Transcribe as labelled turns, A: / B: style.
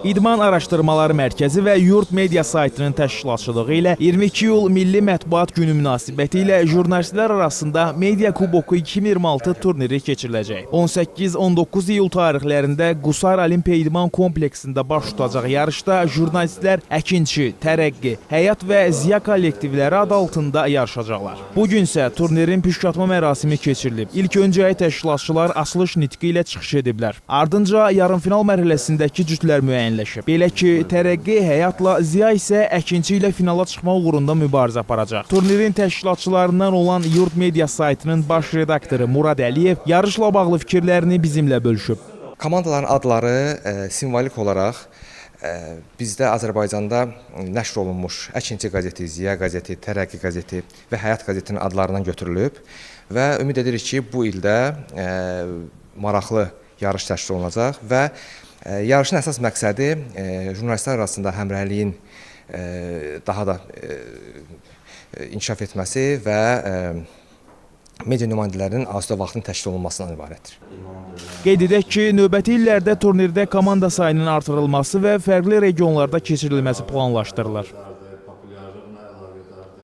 A: İdman Araşdırmaları Mərkəzi və Yurt Media saytının təşkilatçılığı ilə 22 iyul Milli Mətbuat Günü münasibəti ilə jurnalistlər arasında Media Kuboku 2026 turniri keçiriləcək. 18-19 iyul tarixlərində Qusar Olimpiya İdman Kompleksində baş tutacaq yarışda jurnalistlər Əkinçi, Tərəqqi, Həyat və Ziya kollektivləri adı altında yarışacaqlar. Bugün isə turnirin püşkatma mərasimi keçirilib. İlk öncəyi təşkilatçılar açılış nitqi ilə çıxış ediblər. Ardınca yarımfinal mərhələsindəki cütlər müəyyənləşib. Belə ki, Tərəqqi Həyatla, Ziya isə Əkinçi ilə finala çıxmaq uğrunda mübarizə aparacaq. Turnirin təşkilatçılarından olan Yurt Media saytının baş redaktoru Murad Əliyev yarışla bağlı fikirlərini bizimlə bölüşüb.
B: Komandaların adları simvolik olaraq bizdə Azərbaycanda nəşr olunmuş Əkinçi qəzeti, Ziya qəzeti, Tərəqqi qəzeti və Həyat qəzetinin adlarından götürülüb və ümid edirik ki, bu ildə maraqlı yarış təşkil olunacaq və yarışın əsas məqsədi jurnalistlər arasında həmrəyliyin daha da inkişaf etməsi və media nümayəndələrinin asudə vaxtının təşkil olunmasından ibarətdir.
A: Qeyd edək ki, növbəti illərdə turnirdə komanda sayının artırılması və fərqli regionlarda keçirilməsi planlaşdırılır.